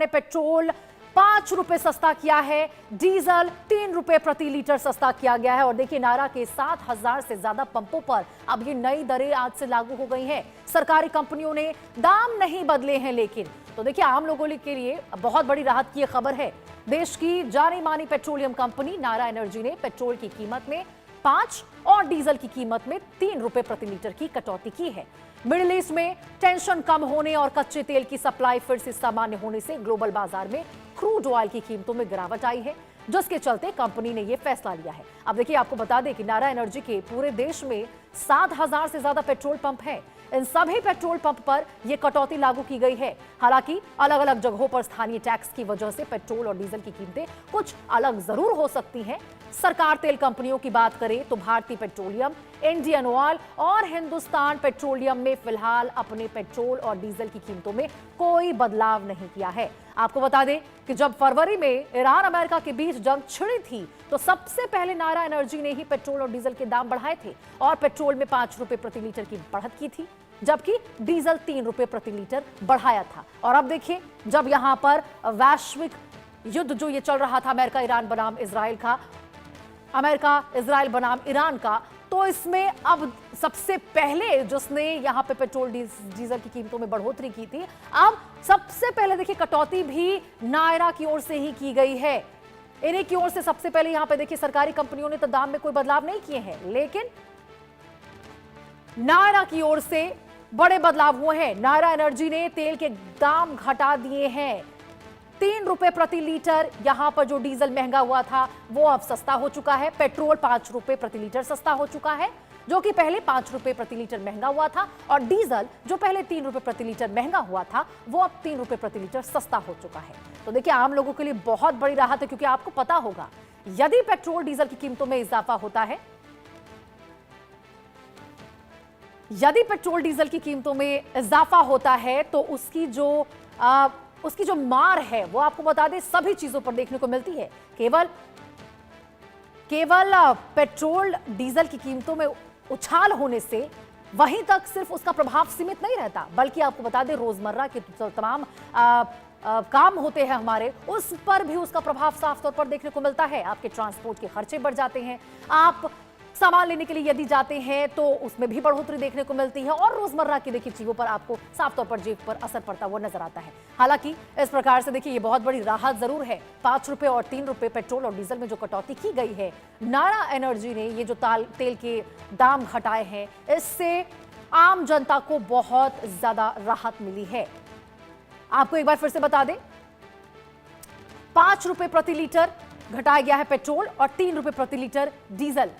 ने पेट्रोल 5 रुपए सस्ता किया है, डीजल 3 रुपए प्रति लीटर सस्ता किया गया है। और देखिए नारा के 7,000 से ज्यादा पंपों पर अब ये नई दरें आज से लागू हो गई हैं। सरकारी कंपनियों ने दाम नहीं बदले हैं, लेकिन तो देखिए आम लोगों के लिए बहुत बड़ी राहत की खबर है। देश की जानी मानी पेट्रोलियम कंपनी नारा एनर्जी ने पेट्रोल की कीमत में 5 और डीजल की कीमत में 3 रुपए प्रति लीटर की कटौती की है। मिडिल ईस्ट में टेंशन कम होने और कच्चे तेल की सप्लाई फिर से सामान्य होने से ग्लोबल बाजार में क्रूड ऑयल की कीमतों में गिरावट आई है, जिसके चलते कंपनी ने यह फैसला लिया है। अब देखिए आपको बता दें कि नारा एनर्जी के पूरे देश में 7,000 से ज्यादा पेट्रोल पंप हैं। इन सभी पेट्रोल पंप पर यह कटौती लागू की गई है। हालांकि अलग अलग जगहों पर स्थानीय टैक्स की वजह से पेट्रोल और डीजल की कीमतें कुछ अलग जरूर हो सकती हैं। सरकार तेल कंपनियों की बात करें तो भारतीय पेट्रोलियम, इंडियन ऑयल और हिंदुस्तान पेट्रोलियम में फिलहाल अपने पेट्रोल और डीजल की कीमतों में कोई बदलाव नहीं किया है। आपको बता दें कि जब फरवरी में ईरान अमेरिका के बीच जंग छिड़ी थी तो सबसे पहले नारा एनर्जी ने ही पेट्रोल और डीजल के दाम बढ़ाए थे और पेट्रोल में 5 रुपए प्रति लीटर की बढ़त की थी, जबकि डीजल 3 रुपए प्रति लीटर बढ़ाया था। और अब देखिए जब यहां पर वैश्विक युद्ध जो ये चल रहा था अमेरिका ईरान बनाम इजराइल का, अमेरिका इजराइल बनाम ईरान का, तो इसमें अब सबसे पहले जिसने यहां पे पेट्रोल डीजल की कीमतों में बढ़ोतरी की थी, अब सबसे पहले देखिए कटौती भी नायरा की ओर से ही की गई है। इन्हीं की ओर से सबसे पहले यहां पे देखिए सरकारी कंपनियों ने तो दाम में कोई बदलाव नहीं किए हैं, लेकिन नायरा की ओर से बड़े बदलाव हुए हैं। नायरा एनर्जी ने तेल के दाम घटा दिए हैं। 3 रुपए प्रति लीटर यहां पर जो डीजल महंगा हुआ था वो अब सस्ता हो चुका है। पेट्रोल 5 रुपए प्रति लीटर सस्ता हो चुका है, जो कि पहले 5 रुपए प्रति लीटर महंगा हुआ था। और डीजल जो पहले 3 रुपए प्रति लीटर महंगा हुआ था वो अब 3 रुपए प्रति लीटर सस्ता हो चुका है। तो देखिए आम लोगों के लिए बहुत बड़ी राहत है, क्योंकि आपको पता होगा यदि पेट्रोल डीजल की कीमतों में इजाफा होता है, यदि पेट्रोल डीजल की कीमतों में इजाफा होता है तो उसकी जो मार है वो आपको बता दें सभी चीजों पर देखने को मिलती है। केवल पेट्रोल डीजल की कीमतों में उछाल होने से वहीं तक सिर्फ उसका प्रभाव सीमित नहीं रहता, बल्कि आपको बता दें रोजमर्रा के तमाम काम होते हैं हमारे, उस पर भी उसका प्रभाव साफ तौर पर देखने को मिलता है। आपके ट्रांसपोर्ट के खर्चे बढ़ जाते हैं, आप सामान लेने के लिए यदि जाते हैं तो उसमें भी बढ़ोतरी देखने को मिलती है, और रोजमर्रा की देखिए चीजों पर आपको साफ तौर पर जेब पर असर पड़ता हुआ नजर आता है। हालांकि इस प्रकार से देखिए ये बहुत बड़ी राहत जरूर है। 5 रुपए और 3 रुपए पेट्रोल और डीजल में जो कटौती की गई है, नारा एनर्जी ने ये जो तेल के दाम घटाए हैं, इससे आम जनता को बहुत ज्यादा राहत मिली है। आपको एक बार फिर से बता दें, 5 रुपए प्रति लीटर घटाया गया है पेट्रोल और 3 रुपए प्रति लीटर डीजल।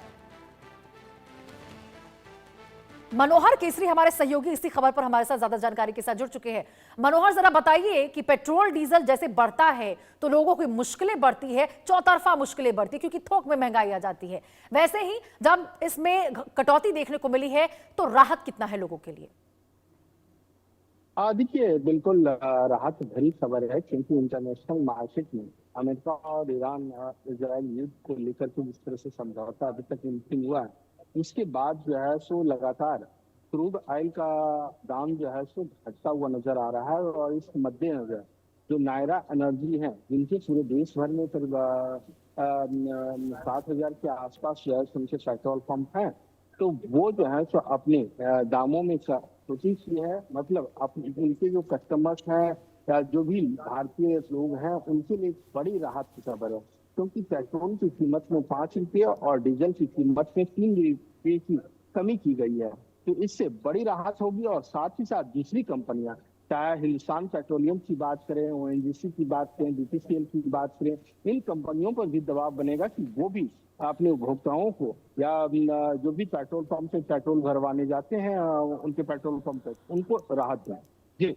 मनोहर केसरी हमारे सहयोगी इसी खबर पर हमारे साथ ज्यादा जानकारी के साथ जुड़ चुके हैं। मनोहर, जरा बताइए कि पेट्रोल डीजल जैसे बढ़ता है तो लोगों की मुश्किलें बढ़ती है, चौतरफा मुश्किलें बढ़ती है, क्योंकि थोक में महंगाई आ जाती है। वैसे ही जब इसमें कटौती देखने को मिली है तो राहत कितना है लोगों के लिए? देखिए बिल्कुल राहत भरी खबर है, क्योंकि इंटरनेशनल मार्केट में अमेरिका और ईरान इजराइल युद्ध को लेकर के जिस तरह से समझौता अभी तक मुमकिन हुआ है, उसके बाद जो है सो लगातार क्रूड ऑयल का दाम जो है सो घटता हुआ नजर आ रहा है। और इस मद्देनजर जो नायरा एनर्जी है, जिनके पूरे देश भर में करीब 7,000 के आसपास जो है उनके पेट्रोल पंप हैं, तो वो जो है सो अपने दामों में कटौती की है। मतलब उनके जो कस्टमर्स हैं या जो भी भारतीय लोग हैं, उनके लिए बड़ी राहत की खबर है, क्योंकि पेट्रोल की कीमत में 5 रुपये और डीजल की कीमत में 3 रुपये की कमी की गई है। तो इससे बड़ी राहत होगी। और साथ ही साथ दूसरी कंपनियां, चाहे हिंदुस्तान पेट्रोलियम की बात करें, ओएनजीसी की बात करें, बीपीसीएल की बात करें, इन कंपनियों पर भी दबाव बनेगा कि वो भी अपने उपभोक्ताओं को या जो भी पेट्रोल पंप से पेट्रोल भरवाने जाते हैं उनके पेट्रोल पंप पे उनको राहत दें। जी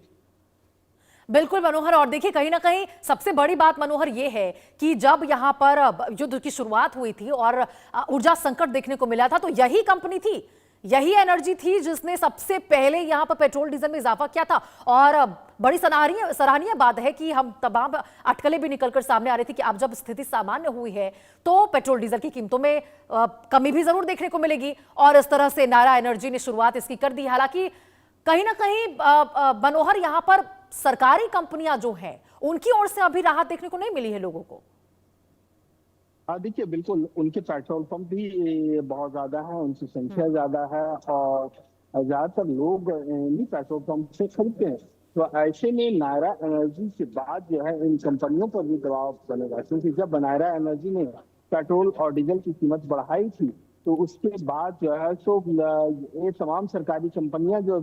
बिल्कुल मनोहर, और देखिए कहीं ना कहीं सबसे बड़ी बात मनोहर ये है कि जब यहां पर युद्ध की शुरुआत हुई थी और ऊर्जा संकट देखने को मिला था, तो यही कंपनी थी, यही एनर्जी थी जिसने सबसे पहले यहां पर पेट्रोल डीजल में इजाफा किया था। और बड़ी सराहनीय बात है कि हम तमाम अटकलें भी निकलकर सामने आ रही थी कि अब जब स्थिति सामान्य हुई है तो पेट्रोल डीजल की कीमतों में कमी भी जरूर देखने को मिलेगी, और इस तरह से नारा एनर्जी ने शुरुआत इसकी कर दी। हालांकि कहीं ना कहीं मनोहर यहां पर सरकारी कंपनियां जो हैं उनकी ओर से अभी राहत देखने को नहीं मिली है लोगों को। हाँ देखिए, बिल्कुल उनके पेट्रोल पंप भी बहुत ज्यादा है, उनकी संख्या ज्यादा है और ज्यादातर लोग इन्हीं पेट्रोल पंप से खरीदते हैं। तो ऐसे में नायरा एनर्जी के बाद जो है इन कंपनियों पर भी दबाव बनेगा, क्योंकि जब नायरा एनर्जी ने पेट्रोल और डीजल की कीमत बढ़ाई थी तो उसके बाद जो है सो ये तमाम सरकारी कंपनियां जो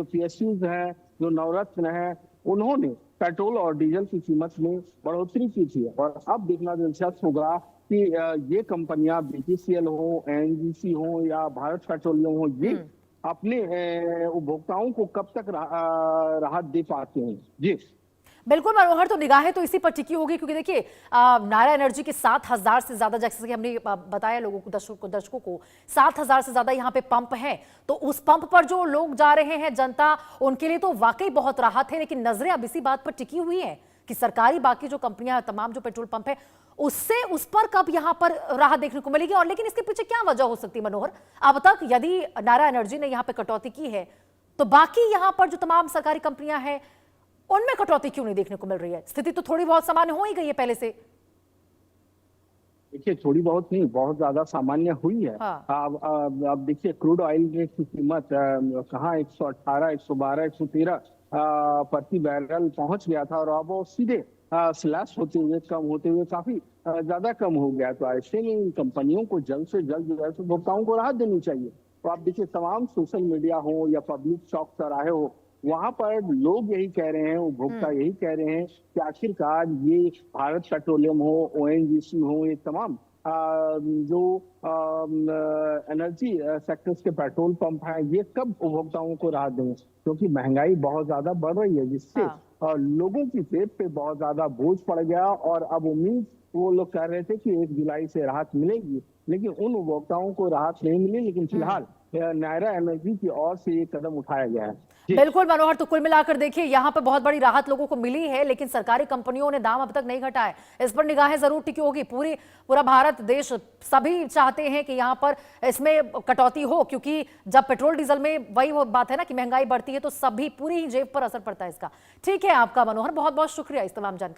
पीएसयूज हैं, जो नवरत्न हैं, उन्होंने पेट्रोल और डीजल की कीमत में बढ़ोतरी की थी। और अब देखना दिलचस्प होगा कि ये कंपनियां बीपीसीएल हो, एनजीसी हो या भारत पेट्रोलियम हो, ये अपने उपभोक्ताओं को कब तक राहत दे पाते हैं। जी बिल्कुल मनोहर, तो निगाहें तो इसी पर टिकी होगी क्योंकि देखिए नायरा एनर्जी के 7,000 से ज्यादा, जैसे कि हमने बताया लोगों को, दर्शकों को 7,000 से ज्यादा यहाँ पे पंप हैं। तो उस पंप पर जो लोग जा रहे हैं, जनता, उनके लिए तो वाकई बहुत राहत है। लेकिन नजरें अब इसी बात पर टिकी हुई हैं कि सरकारी बाकी जो कंपनियां, तमाम जो पेट्रोल पंप है, उससे उस पर कब यहाँ पर राहत देखने को मिलेगी। और लेकिन इसके पीछे क्या वजह हो सकती है मनोहर? अब तक यदि नायरा एनर्जी ने यहाँ पे कटौती की है तो बाकी यहाँ पर जो तमाम सरकारी कंपनियां हैं उनमें कटौती क्यों नहीं देखने को मिल रही है? स्थिति तो थोड़ी बहुत सामान्य हो ही गई है पहले से। देखिए, थोड़ी बहुत नहीं, बहुत ज्यादा सामान्य हुई है। हाँ। अब देखिए, क्रूड ऑयल की कीमत कहाँ 118, 112, 113 प्रति बैरल पहुंच गया था और अब वो सीधे स्लैश होते हुए, कम होते हुए काफी ज्यादा कम हो गया। तो ऐसे में इन कंपनियों को जल्द से जल्द जो है उपभोक्ताओं को राहत देनी चाहिए। तो आप देखिए, तमाम सोशल मीडिया हो या पब्लिक चौक चौराहे हो, वहां पर लोग यही कह रहे हैं, उपभोक्ता यही कह रहे हैं कि आखिरकार ये भारत पेट्रोलियम हो, ओएनजीसी हो, ये तमाम जो एनर्जी सेक्टर्स के पेट्रोल पंप हैं, ये कब उपभोक्ताओं को राहत देंगे, क्योंकि महंगाई बहुत ज्यादा बढ़ रही है, जिससे लोगों की जेब पे बहुत ज्यादा बोझ पड़ गया। और अब उम्मीद वो लोग कह रहे थे कि 1 जुलाई से राहत मिलेगी, लेकिन उन उपभोक्ताओं को राहत नहीं मिली। लेकिन फिलहाल नायरा एनर्जी की ओर से ये कदम उठाया गया है। बिल्कुल मनोहर, तो कुल मिलाकर देखिए यहाँ पे बहुत बड़ी राहत लोगों को मिली है, लेकिन सरकारी कंपनियों ने दाम अब तक नहीं घटाए। इस पर निगाहें जरूर टिकी होगी। पूरा भारत देश सभी चाहते हैं कि यहाँ पर इसमें कटौती हो, क्योंकि जब पेट्रोल डीजल में वही वो बात है ना कि महंगाई बढ़ती है तो सभी पूरी ही जेब पर असर पड़ता है इसका। ठीक है आपका मनोहर, बहुत बहुत शुक्रिया इस तमाम जानकारी।